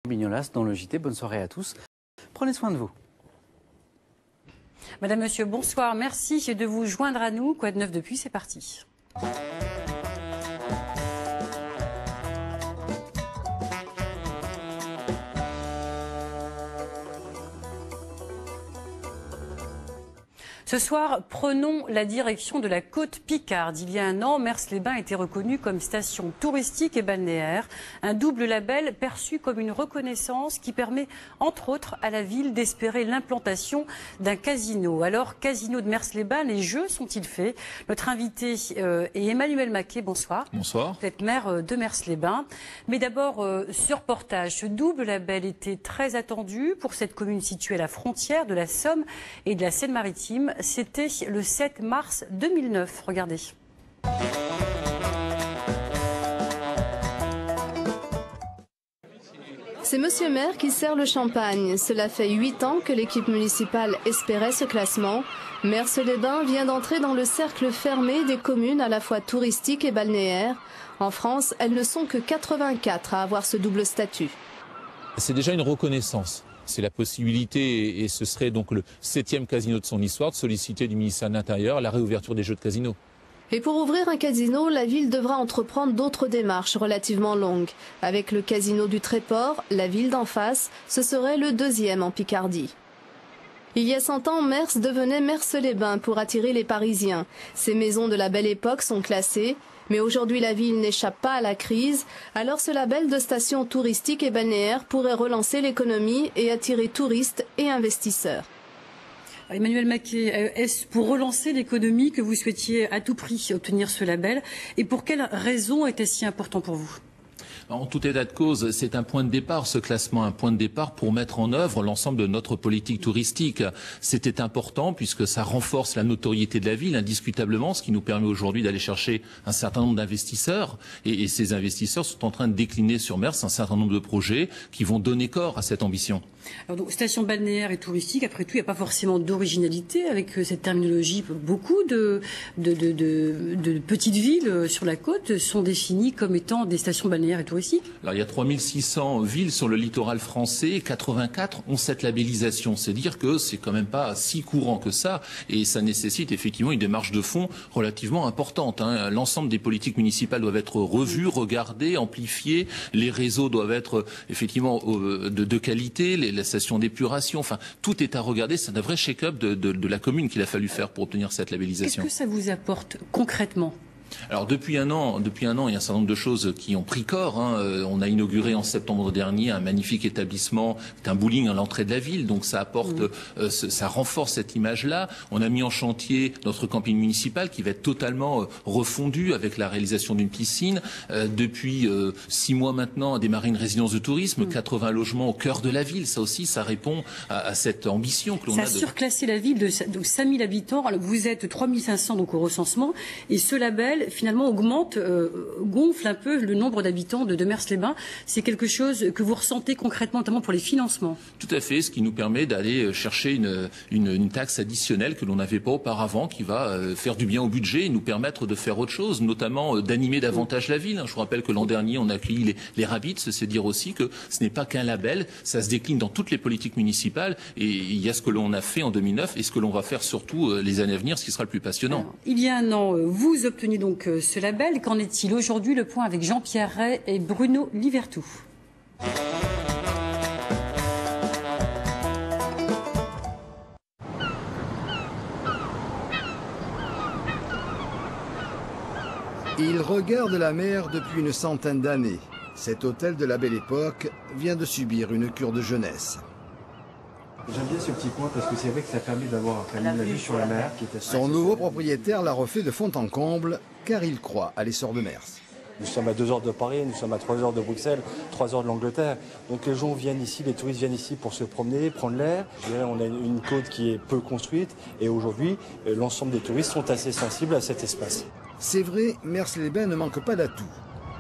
Bignolas dans le JT. Bonne soirée à tous. Prenez soin de vous. Madame, Monsieur, bonsoir. Merci de vous joindre à nous. Quoi de neuf depuis? C'est parti. Ce soir, prenons la direction de la côte Picarde. Il y a un an, Mers-les-Bains était reconnu comme station touristique et balnéaire. Un double label perçu comme une reconnaissance qui permet, entre autres, à la ville d'espérer l'implantation d'un casino. Alors, casino de Mers-les-Bains, les jeux sont-ils faits? Notre invité est Emmanuel Maquet. Bonsoir. Bonsoir. Vous êtes maire de Mers-les-Bains. Mais d'abord, ce reportage, ce double label était très attendu pour cette commune située à la frontière de la Somme et de la Seine-Maritime. C'était le 7 mars 2009. Regardez. C'est Monsieur Maire qui sert le champagne. Cela fait 8 ans que l'équipe municipale espérait ce classement. Mers-les-Bains vient d'entrer dans le cercle fermé des communes à la fois touristiques et balnéaires. En France, elles ne sont que 84 à avoir ce double statut. C'est déjà une reconnaissance. C'est la possibilité, et ce serait donc le 7e casino de son histoire, de solliciter du ministère de l'Intérieur la réouverture des jeux de casino. Et pour ouvrir un casino, la ville devra entreprendre d'autres démarches relativement longues. Avec le casino du Tréport, la ville d'en face, ce serait le 2e en Picardie. Il y a 100 ans, Mers devenait Mers-les-Bains pour attirer les Parisiens. Ces maisons de la belle époque sont classées. Mais aujourd'hui, la ville n'échappe pas à la crise. Alors ce label de station touristique et balnéaire pourrait relancer l'économie et attirer touristes et investisseurs. Emmanuel Maquet, est-ce pour relancer l'économie que vous souhaitiez à tout prix obtenir ce label? Et pour quelles raisons était-ce si important pour vous? En tout état de cause, c'est un point de départ, ce classement, un point de départ pour mettre en œuvre l'ensemble de notre politique touristique. C'était important puisque ça renforce la notoriété de la ville, indiscutablement, ce qui nous permet aujourd'hui d'aller chercher un certain nombre d'investisseurs. Et ces investisseurs sont en train de décliner sur Mers un certain nombre de projets qui vont donner corps à cette ambition. Alors donc, station balnéaire et touristique, après tout, il n'y a pas forcément d'originalité avec cette terminologie. Beaucoup de petites villes sur la côte sont définies comme étant des stations balnéaires et touristiques. Alors, il y a 3600 villes sur le littoral français, 84 ont cette labellisation. C'est dire que c'est quand même pas si courant que ça, et ça nécessite effectivement une démarche de fond relativement importante. L'ensemble des politiques municipales doivent être revues, regardées, amplifiées. Les réseaux doivent être effectivement de qualité, la station d'épuration. Enfin, tout est à regarder. C'est un vrai shake-up de la commune qu'il a fallu faire pour obtenir cette labellisation. Qu'est-ce que ça vous apporte concrètement? Alors depuis un an, il y a un certain nombre de choses qui ont pris corps. On a inauguré en septembre dernier un magnifique établissement, un bowling à l'entrée de la ville, donc ça apporte, ça renforce cette image-là. On a mis en chantier notre camping municipal qui va être totalement refondu avec la réalisation d'une piscine. Depuis 6 mois maintenant, a démarré une résidence de tourisme, 80 logements au cœur de la ville. Ça aussi, ça répond à cette ambition que l'on a. Ça a surclassé la ville de 5000 habitants. Alors, vous êtes 3500 donc au recensement, et ce label finalement gonfle un peu le nombre d'habitants de Mers-les-Bains. C'est quelque chose que vous ressentez concrètement, notamment pour les financements? Tout à fait, ce qui nous permet d'aller chercher une taxe additionnelle que l'on n'avait pas auparavant, qui va faire du bien au budget et nous permettre de faire autre chose, notamment d'animer davantage la ville. Je vous rappelle que l'an dernier, on a accueilli les Rabbits, c'est dire aussi que ce n'est pas qu'un label, ça se décline dans toutes les politiques municipales, et il y a ce que l'on a fait en 2009 et ce que l'on va faire surtout les années à venir, ce qui sera le plus passionnant. Alors, il y a un an, vous obteniez donc ce label. Qu'en est-il aujourd'hui? Le point avec Jean-Pierre Ray et Bruno Livertou. Il regarde la mer depuis une centaine d'années. Cet hôtel de la belle époque vient de subir une cure de jeunesse. J'aime bien ce petit coin parce que c'est vrai que ça permet d'avoir la vue sur la mer. Son nouveau propriétaire l'a refait de fond en comble car il croit à l'essor de Mers. Nous sommes à 2 heures de Paris, nous sommes à 3 heures de Bruxelles, 3 heures de l'Angleterre. Donc les gens viennent ici, les touristes viennent ici pour se promener, prendre l'air. On a une côte qui est peu construite et aujourd'hui, l'ensemble des touristes sont assez sensibles à cet espace. C'est vrai, Mers-les-Bains ne manque pas d'atouts.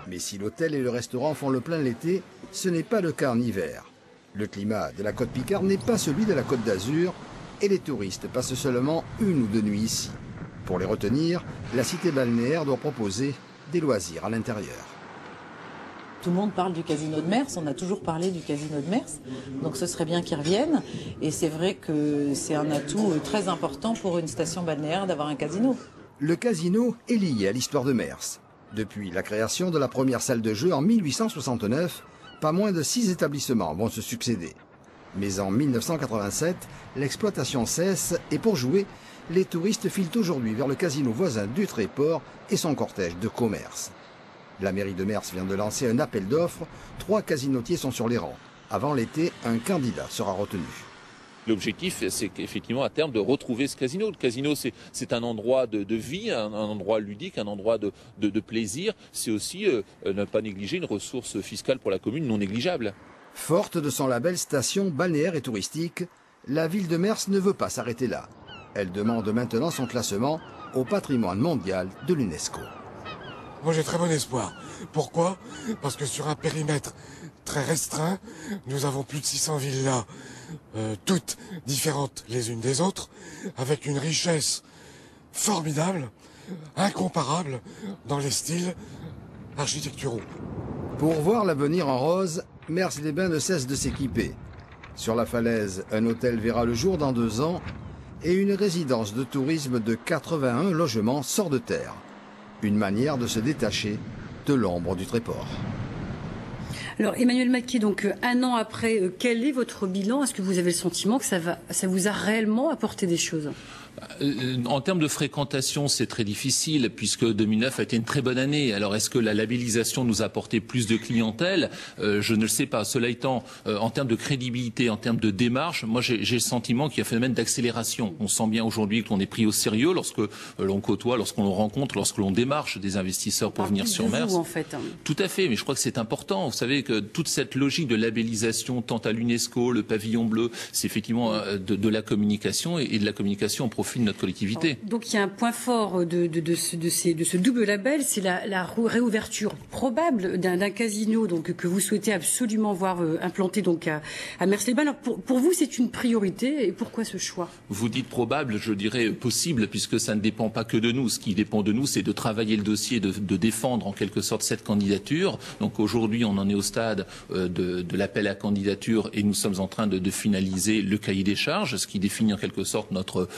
Mais si l'hôtel et le restaurant font le plein l'été, ce n'est pas le cas en hiver. Le climat de la côte Picarde n'est pas celui de la côte d'Azur et les touristes passent seulement 1 ou 2 nuits ici. Pour les retenir, la cité balnéaire doit proposer des loisirs à l'intérieur. Tout le monde parle du casino de Mers, on a toujours parlé du casino de Mers, donc ce serait bien qu'il revienne. Et c'est vrai que c'est un atout très important pour une station balnéaire d'avoir un casino. Le casino est lié à l'histoire de Mers. Depuis la création de la première salle de jeu en 1869, pas moins de 6 établissements vont se succéder. Mais en 1987, l'exploitation cesse et pour jouer, les touristes filent aujourd'hui vers le casino voisin du Tréport et son cortège de commerce. La mairie de Mers vient de lancer un appel d'offres. 3 casinotiers sont sur les rangs. Avant l'été, un candidat sera retenu. L'objectif, c'est qu'effectivement, à terme, de retrouver ce casino. Le casino, c'est un endroit de vie, un endroit ludique, un endroit de plaisir. C'est aussi ne pas négliger une ressource fiscale pour la commune non négligeable. Forte de son label station balnéaire et touristique, la ville de Mers ne veut pas s'arrêter là. Elle demande maintenant son classement au patrimoine mondial de l'UNESCO. Moi j'ai très bon espoir. Pourquoi? Parce que sur un périmètre très restreint, nous avons plus de 600 villas, toutes différentes les unes des autres, avec une richesse formidable, incomparable dans les styles architecturaux. Pour voir l'avenir en rose, Mers-les-Bains ne cesse de s'équiper. Sur la falaise, un hôtel verra le jour dans 2 ans et une résidence de tourisme de 81 logements sort de terre. Une manière de se détacher de l'ombre du Tréport. Alors Emmanuel Maquet, donc 1 an après, quel est votre bilan? Est-ce que vous avez le sentiment que ça vous a réellement apporté des choses? En termes de fréquentation, c'est très difficile puisque 2009 a été une très bonne année. Alors est-ce que la labellisation nous a apporté plus de clientèle? Je ne le sais pas. Cela étant, en termes de crédibilité, en termes de démarche, moi j'ai le sentiment qu'il y a un phénomène d'accélération. On sent bien aujourd'hui qu'on est pris au sérieux lorsque l'on côtoie, lorsqu'on rencontre, lorsque l'on démarche des investisseurs pour venir sur Mers. En fait. Tout à fait, mais je crois que c'est important. Vous savez que toute cette logique de labellisation, tant à l'UNESCO, le pavillon bleu, c'est effectivement de la communication et de la communication au profit de notre collectivité. Donc il y a un point fort de ce double label, c'est la réouverture probable d'un casino donc, que vous souhaitez absolument voir implanté donc, à Mers-les-Bains. Alors pour vous, c'est une priorité et pourquoi ce choix? Vous dites probable, je dirais possible, puisque ça ne dépend pas que de nous. Ce qui dépend de nous, c'est de travailler le dossier, de défendre en quelque sorte cette candidature. Donc aujourd'hui, on en est au stade de l'appel à candidature et nous sommes en train de finaliser le cahier des charges, ce qui définit en quelque sorte notre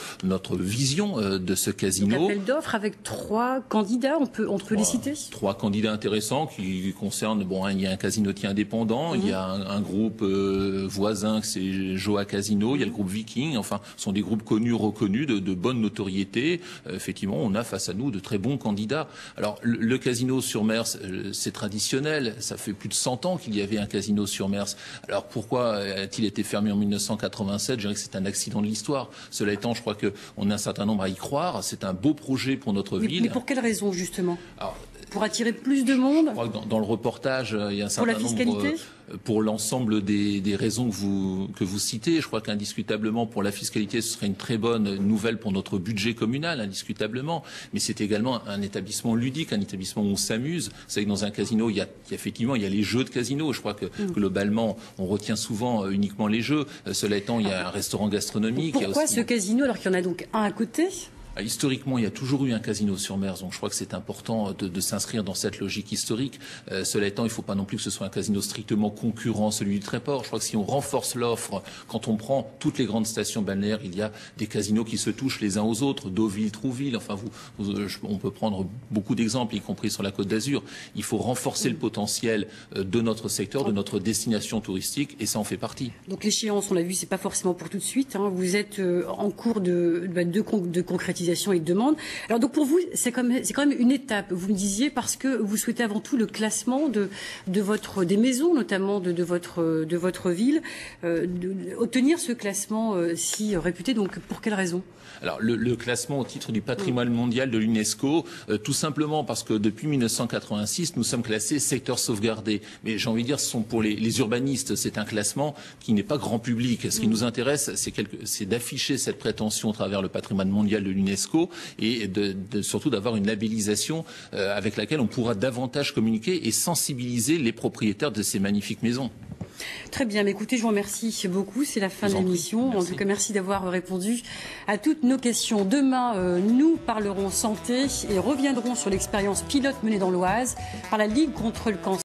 vision de ce casino. Un appel d'offres avec 3 candidats, on peut les citer? 3 candidats intéressants qui concernent, il y a un casinotier indépendant, il y a un groupe voisin, c'est Joa Casino, il y a le groupe Viking, enfin, ce sont des groupes connus, reconnus, de bonne notoriété. Effectivement, on a face à nous de très bons candidats. Alors, le casino sur Mers, c'est traditionnel, ça fait plus de 100 ans qu'il y avait un casino sur Mers. Alors, pourquoi a-t-il été fermé en 1987? Je dirais que c'est un accident de l'histoire. Cela étant, je crois qu'on a un certain nombre à y croire. C'est un beau projet pour notre ville. Mais pour quelle raison, justement? Pour attirer plus de monde? Je crois que dans le reportage, il y a un certain nombre... Pour l'ensemble des raisons que vous citez, je crois qu'indiscutablement pour la fiscalité, ce serait une très bonne nouvelle pour notre budget communal, indiscutablement. Mais c'est également un établissement ludique, un établissement où on s'amuse. Vous savez que dans un casino, il y a les jeux de casino. Je crois que globalement, on retient souvent uniquement les jeux. Cela étant, il y a un restaurant gastronomique. Pourquoi ce casino alors qu'il y en a donc un à côté? Historiquement, il y a toujours eu un casino sur Mers, donc je crois que c'est important de s'inscrire dans cette logique historique. Cela étant, il ne faut pas non plus que ce soit un casino strictement concurrent, celui du Tréport. Je crois que si on renforce l'offre, quand on prend toutes les grandes stations balnéaires, il y a des casinos qui se touchent les uns aux autres, Deauville, Trouville, enfin on peut prendre beaucoup d'exemples, y compris sur la Côte d'Azur. Il faut renforcer le potentiel de notre secteur, de notre destination touristique, et ça en fait partie. Donc l'échéance, on l'a vu, c'est pas forcément pour tout de suite, hein. Vous êtes en cours de concrétisation et de demande. Alors donc pour vous, c'est quand même une étape. Vous me disiez parce que vous souhaitez avant tout le classement des maisons, notamment de votre ville, obtenir ce classement si réputé. Donc pour quelle raison? Alors le classement au titre du patrimoine mondial de l'UNESCO, tout simplement parce que depuis 1986, nous sommes classés secteur sauvegardé. Mais j'ai envie de dire, ce sont pour les urbanistes, c'est un classement qui n'est pas grand public. Ce qui nous intéresse, c'est d'afficher cette prétention à travers le patrimoine mondial de l'UNESCO et surtout d'avoir une labellisation avec laquelle on pourra davantage communiquer et sensibiliser les propriétaires de ces magnifiques maisons. Très bien, mais écoutez, je vous remercie beaucoup. C'est la fin de l'émission. En tout cas, merci d'avoir répondu à toutes nos questions. Demain, nous parlerons santé et reviendrons sur l'expérience pilote menée dans l'Oise par la Ligue contre le cancer.